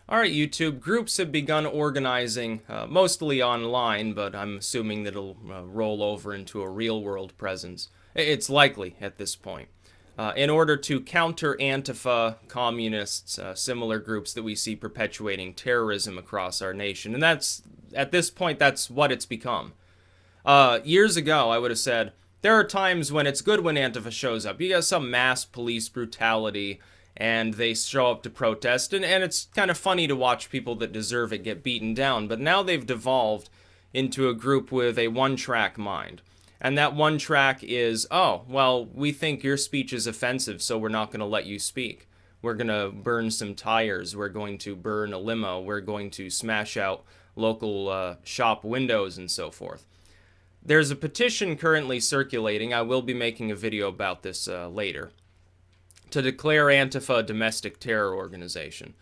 All right, YouTube, groups have begun organizing, mostly online, but I'm assuming that it'll roll over into a real world presence. It's likely at this point. In order to counter Antifa, communists, similar groups that we see perpetuating terrorism across our nation. And at this point, that's what it's become. Years ago, I would have said, there are times when it's good when Antifa shows up. You got some mass police brutality, and they show up to protest, and it's kind of funny to watch people that deserve it get beaten down. But now they've devolved into a group with a one-track mind. And that one track is, oh, well, we think your speech is offensive, so we're not going to let you speak. We're going to burn some tires. We're going to burn a limo. We're going to smash out local shop windows and so forth. There's a petition currently circulating. I will be making a video about this later, to declare Antifa a domestic terror organization.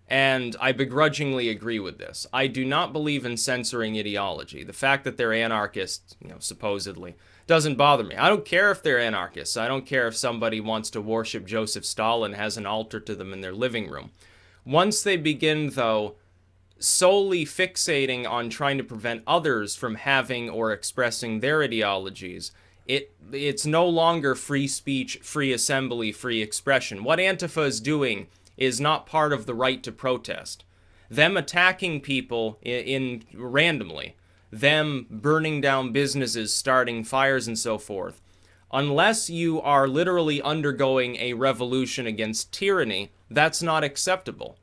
And I begrudgingly agree with this. I do not believe in censoring ideology. The fact that they're anarchists, supposedly, doesn't bother me. I don't care if they're anarchists. I don't care if somebody wants to worship Joseph Stalin, has an altar to them in their living room. Once they begin, though, solely fixating on trying to prevent others from having or expressing their ideologies, it's no longer free speech, free assembly, free expression. What Antifa is doing is not part of the right to protest. Them attacking people in randomly, them burning down businesses, starting fires and so forth, unless you are literally undergoing a revolution against tyranny, that's not acceptable.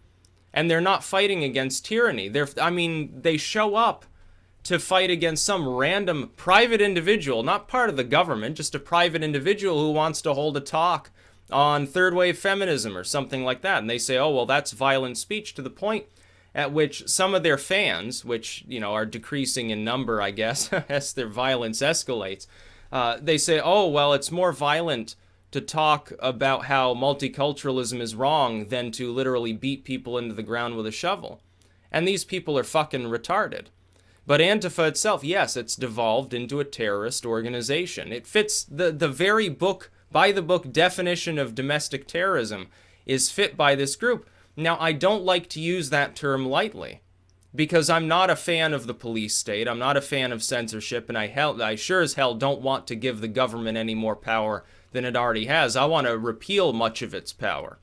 And they're not fighting against tyranny. They show up to fight against some random private individual, not part of the government, just a private individual who wants to hold a talk on third wave feminism or something like that. And they say, oh, well, that's violent speech, to the point at which some of their fans, which, are decreasing in number, I guess, as their violence escalates, they say, oh, well, it's more violent to talk about how multiculturalism is wrong than to literally beat people into the ground with a shovel. And these people are fucking retarded. But Antifa itself, yes, it's devolved into a terrorist organization. It fits the very by-the-book definition of domestic terrorism is fit by this group. Now, I don't like to use that term lightly, because I'm not a fan of the police state. I'm not a fan of censorship, and I sure as hell don't want to give the government any more power than it already has. I want to repeal much of its power.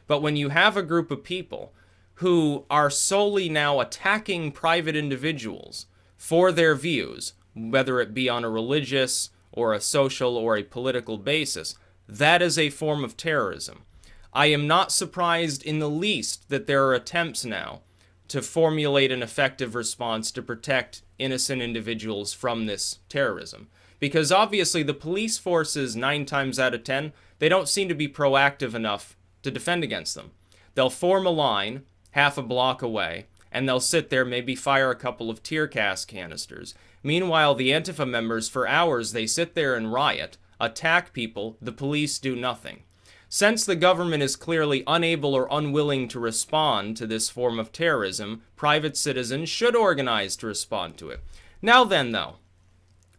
But when you have a group of people who are solely now attacking private individuals for their views, whether it be on a religious or a social or a political basis, that is a form of terrorism. I am not surprised in the least that there are attempts now to formulate an effective response to protect innocent individuals from this terrorism. Because obviously the police forces, 9 times out of 10, they don't seem to be proactive enough to defend against them. They'll form a line half a block away, and they'll sit there, maybe fire a couple of tear gas canisters. Meanwhile, the Antifa members, for hours, they sit there and riot, attack people, the police do nothing. Since the government is clearly unable or unwilling to respond to this form of terrorism, private citizens should organize to respond to it. Now then, though,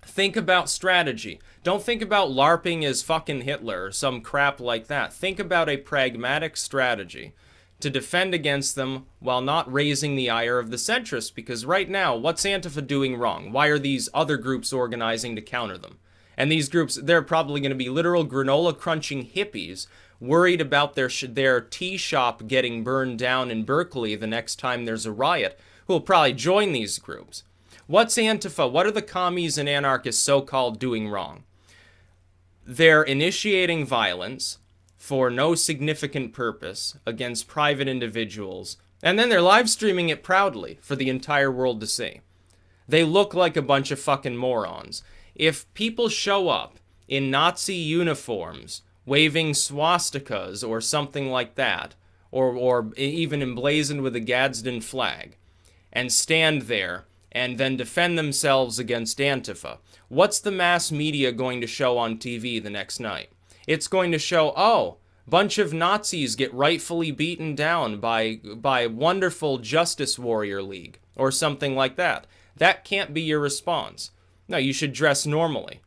think about strategy. Don't think about LARPing as fucking Hitler or some crap like that. Think about a pragmatic strategy to defend against them while not raising the ire of the centrists. Because right now, what's Antifa doing wrong? Why are these other groups organizing to counter them? And these groups, they're probably going to be literal granola-crunching hippies worried about their tea shop getting burned down in Berkeley the next time there's a riot, who will probably join these groups. What's Antifa? What are the commies and anarchists so-called doing wrong? They're initiating violence for no significant purpose against private individuals, and then they're live streaming it proudly for the entire world to see. They look like a bunch of fucking morons. If people show up in Nazi uniforms, waving swastikas or something like that, or even emblazoned with a Gadsden flag, and stand there and then defend themselves against Antifa, what's the mass media going to show on TV the next night? It's going to show, oh, bunch of Nazis get rightfully beaten down by wonderful Justice Warrior League, or something like that. That can't be your response. No, you should dress normally.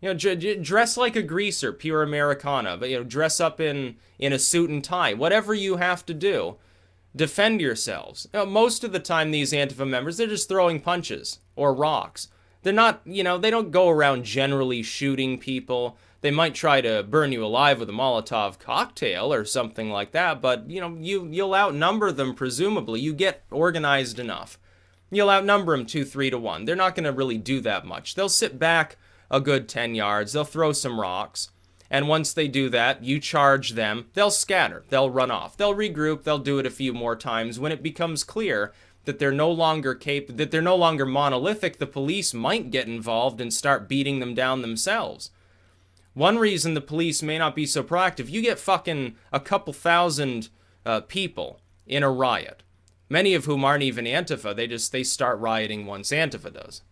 Dress like a greaser, pure Americana, but dress up in a suit and tie. Whatever you have to do, defend yourselves. Most of the time, these Antifa members, they're just throwing punches or rocks. They're not, they don't go around generally shooting people. They might try to burn you alive with a Molotov cocktail or something like that, but, you'll outnumber them, presumably. You get organized enough. You'll outnumber them 2-3 to 1. They're not going to really do that much. They'll sit back a good 10 yards. They'll throw some rocks. And once they do that, you charge them. They'll scatter. They'll run off. They'll regroup. They'll do it a few more times. When it becomes clear that they're no longer monolithic, the police might get involved and start beating them down themselves. One reason the police may not be so proactive, you get fucking a couple thousand people in a riot, many of whom aren't even Antifa. They start rioting once Antifa does.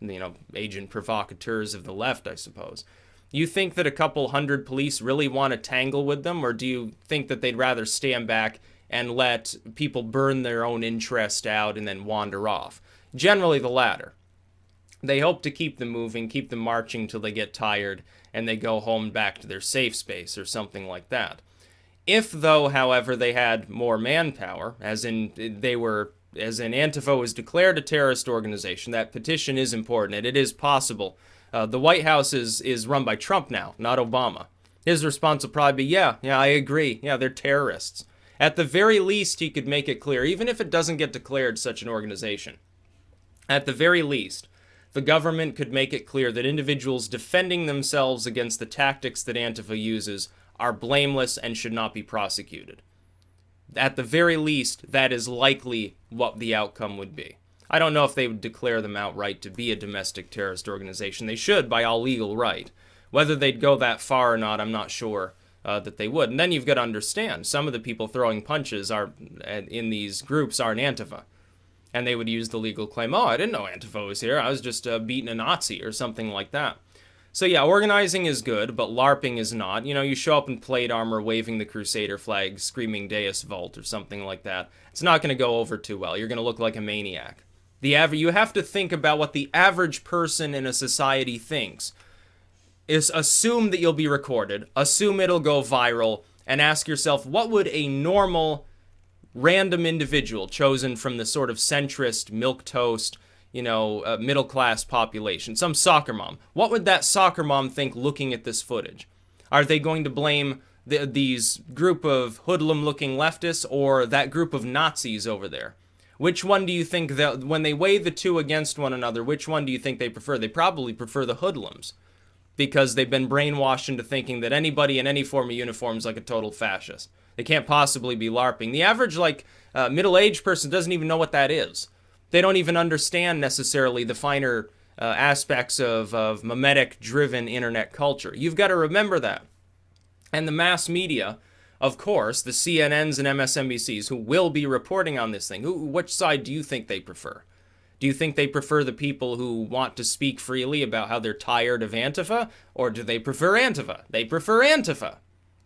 Agent provocateurs of the left, I suppose. You think that a couple hundred police really want to tangle with them, or do you think that they'd rather stand back and let people burn their own interest out and then wander off? Generally the latter. They hope to keep them moving, keep them marching till they get tired, and they go home back to their safe space or something like that. If, though, however, they had more manpower, as in Antifa was declared a terrorist organization, that petition is important, and it is possible. The White House is run by Trump now, not Obama. His response will probably be, yeah, I agree. Yeah, they're terrorists. At the very least, he could make it clear, even if it doesn't get declared such an organization. At the very least, the government could make it clear that individuals defending themselves against the tactics that Antifa uses are blameless and should not be prosecuted. At the very least, that is likely what the outcome would be. I don't know if they would declare them outright to be a domestic terrorist organization. They should, by all legal right. Whether they'd go that far or not, I'm not sure that they would. And then you've got to understand, some of the people throwing punches in these groups aren't Antifa. And they would use the legal claim, I didn't know Antifa was here. I was just beating a Nazi or something like that. So yeah, organizing is good, but LARPing is not. You show up in plate armor, waving the Crusader flag, screaming Deus Vult or something like that. It's not going to go over too well. You're going to look like a maniac. You have to think about what the average person in a society thinks. Is assume that you'll be recorded, assume it'll go viral, and ask yourself, what would a normal random individual chosen from the sort of centrist, milquetoast, middle-class population, some soccer mom, what would that soccer mom think looking at this footage? Are they going to blame these group of hoodlum-looking leftists or that group of Nazis over there? Which one do you think, when they weigh the two against one another, which one do you think they prefer? They probably prefer the hoodlums, because they've been brainwashed into thinking that anybody in any form of uniform is like a total fascist. They can't possibly be LARPing. The average, middle-aged person doesn't even know what that is. They don't even understand necessarily the finer aspects of mimetic-driven internet culture. You've got to remember that. And the mass media, of course, the CNNs and MSNBCs who will be reporting on this thing, which side do you think they prefer? Do you think they prefer the people who want to speak freely about how they're tired of Antifa? Or do they prefer Antifa? They prefer Antifa.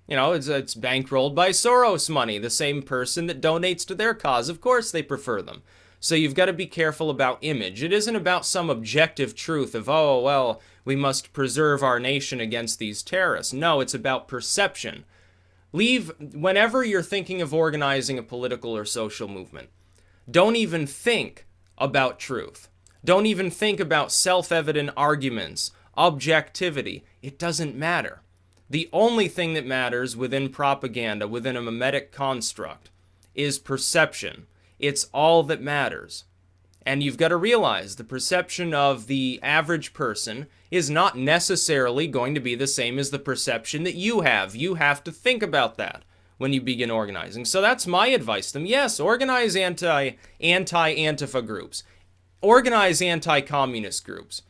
It's bankrolled by Soros money, the same person that donates to their cause. Of course they prefer them. So you've got to be careful about image. It isn't about some objective truth of, we must preserve our nation against these terrorists. No, it's about perception. Whenever you're thinking of organizing a political or social movement, don't even think about truth. Don't even think about self-evident arguments, objectivity. It doesn't matter. The only thing that matters within propaganda, within a mimetic construct, is perception. It's all that matters. And you've got to realize the perception of the average person is not necessarily going to be the same as the perception that you have. You have to think about that when you begin organizing. So that's my advice to them. Yes, organize anti-Antifa groups. Organize anti-communist groups.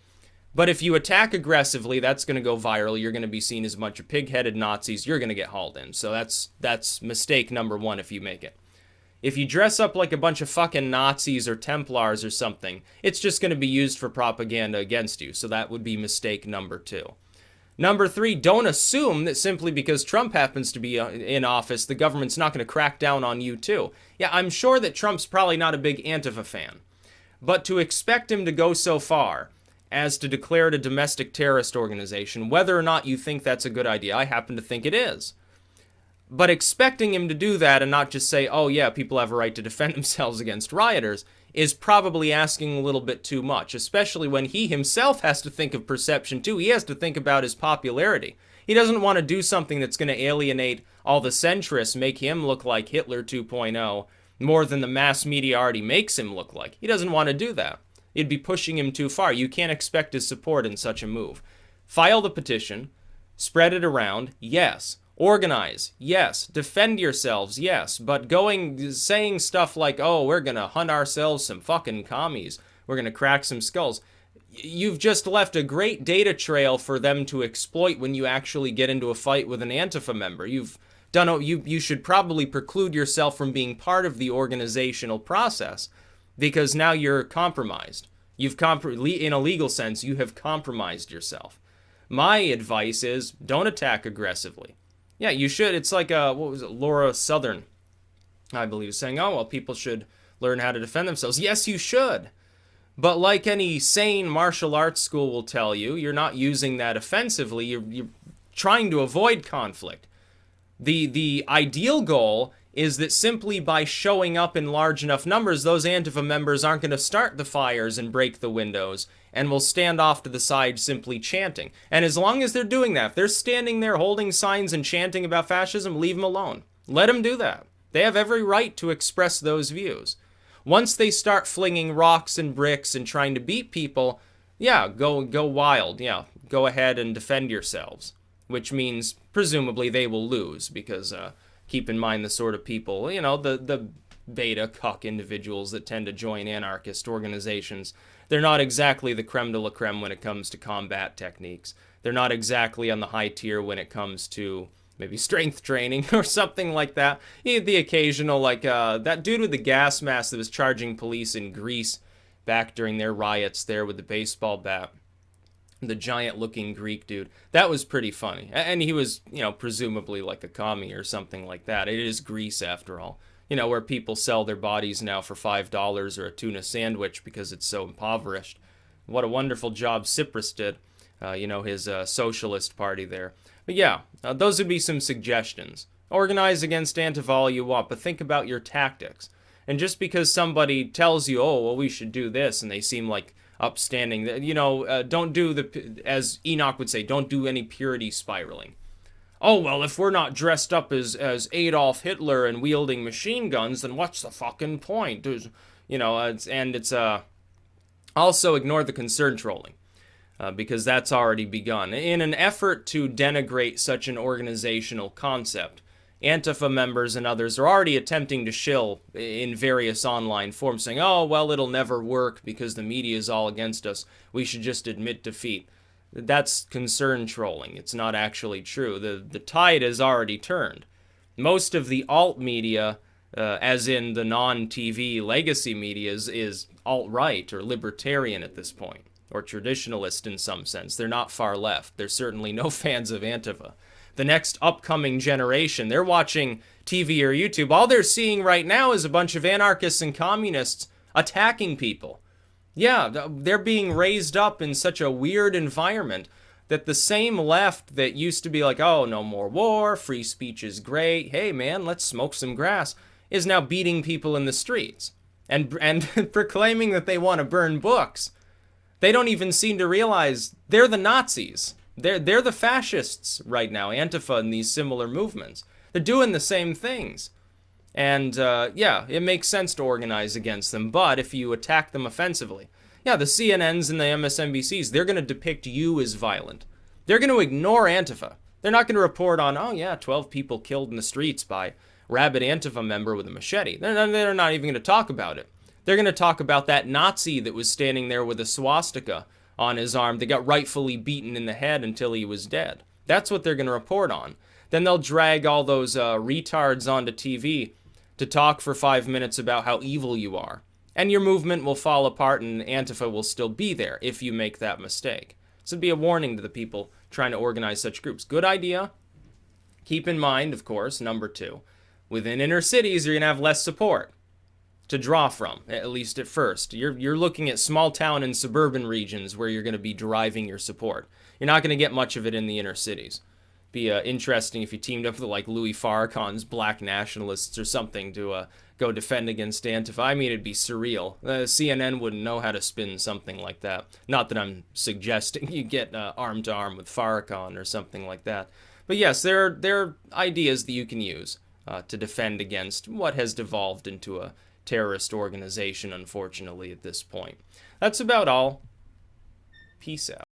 But if you attack aggressively, that's going to go viral. You're going to be seen as a bunch of pig-headed Nazis. You're going to get hauled in. So that's mistake number one if you make it. If you dress up like a bunch of fucking Nazis or Templars or something, it's just going to be used for propaganda against you. So that would be mistake number two. Number three, don't assume that simply because Trump happens to be in office, the government's not going to crack down on you too. Yeah, I'm sure that Trump's probably not a big Antifa fan. But to expect him to go so far as to declare it a domestic terrorist organization, whether or not you think that's a good idea, I happen to think it is. But expecting him to do that and not just say, oh yeah, people have a right to defend themselves against rioters, is probably asking a little bit too much, especially when he himself has to think of perception too. He has to think about his popularity. He doesn't want to do something that's going to alienate all the centrists, make him look like Hitler 2.0 more than the mass media already makes him look like. He doesn't want to do that. It'd be pushing him too far. You can't expect his support in such a move. File the petition, spread it around, yes. Organize, yes. Defend yourselves, yes. But saying stuff like, oh, we're gonna hunt ourselves some fucking commies, we're gonna crack some skulls, you've just left a great data trail for them to exploit when you actually get into a fight with an Antifa member. You should probably preclude yourself from being part of the organizational process, because now you're compromised. In a legal sense, you have compromised yourself. My advice is, don't attack aggressively. Yeah, you should. It's like, what was it, Laura Southern, I believe, saying, oh, well, people should learn how to defend themselves. Yes, you should. But like any sane martial arts school will tell you, you're not using that offensively. You're trying to avoid conflict. The ideal goal is that simply by showing up in large enough numbers, those Antifa members aren't going to start the fires and break the windows and will stand off to the side simply chanting. And as long as they're doing that, if they're standing there holding signs and chanting about fascism, leave them alone. Let them do that. They have every right to express those views. Once they start flinging rocks and bricks and trying to beat people, yeah, go wild. Yeah, go ahead and defend yourselves. Which means, presumably, they will lose because... keep in mind the sort of people, the beta cuck individuals that tend to join anarchist organizations. They're not exactly the creme de la creme when it comes to combat techniques. They're not exactly on the high tier when it comes to maybe strength training or something like that. The occasional, that dude with the gas mask that was charging police in Greece back during their riots there with the baseball bat. The giant-looking Greek dude. That was pretty funny. And he was, presumably like a commie or something like that. It is Greece, after all. Where people sell their bodies now for $5 or a tuna sandwich because it's so impoverished. What a wonderful job Tsipras did. His socialist party there. But yeah, those would be some suggestions. Organize against Antifa all you want, but think about your tactics. And just because somebody tells you, oh, well, we should do this, and they seem like upstanding, don't do as Enoch would say, don't do any purity spiraling. Oh, well, if we're not dressed up as Adolf Hitler and wielding machine guns, then what's the fucking point? Also ignore the concern trolling, because that's already begun. In an effort to denigrate such an organizational concept, Antifa members and others are already attempting to shill in various online forums, saying, oh, well, it'll never work because the media is all against us. We should just admit defeat. That's concern trolling. It's not actually true. The tide has already turned. Most of the alt media, as in the non-TV legacy media, is alt-right or libertarian at this point, or traditionalist in some sense. They're not far left. They're certainly no fans of Antifa. The next upcoming generation, they're watching TV or YouTube. All they're seeing right now is a bunch of anarchists and communists attacking people. Yeah, they're being raised up in such a weird environment that the same left that used to be like, oh, no more war, free speech is great, hey man, let's smoke some grass, is now beating people in the streets and proclaiming that they want to burn books. They don't even seem to realize they're the Nazis. They're the fascists right now, Antifa and these similar movements. They're doing the same things. And, yeah, it makes sense to organize against them, but if you attack them offensively, yeah, the CNNs and the MSNBCs, they're going to depict you as violent. They're going to ignore Antifa. They're not going to report on, oh, yeah, 12 people killed in the streets by rabid Antifa member with a machete. They're not even going to talk about it. They're going to talk about that Nazi that was standing there with a swastika on his arm that got rightfully beaten in the head until he was dead. That's what they're going to report on. Then they'll drag all those retards onto TV to talk for 5 minutes about how evil you are. And your movement will fall apart and Antifa will still be there if you make that mistake. So it'd be a warning to the people trying to organize such groups. Good idea. Keep in mind, of course, number 2, within inner cities, you're going to have less support to draw from, at least at first. You're looking at small town and suburban regions where you're going to be deriving your support. You're not going to get much of it in the inner cities. Be interesting if you teamed up with like Louis Farrakhan's black nationalists or something to go defend against Antifa. I mean, it'd be surreal. CNN wouldn't know how to spin something like that. Not that I'm suggesting you get arm to arm with Farrakhan or something like that. But yes, there are ideas that you can use to defend against what has devolved into a terrorist organization, unfortunately, at this point. That's about all. Peace out.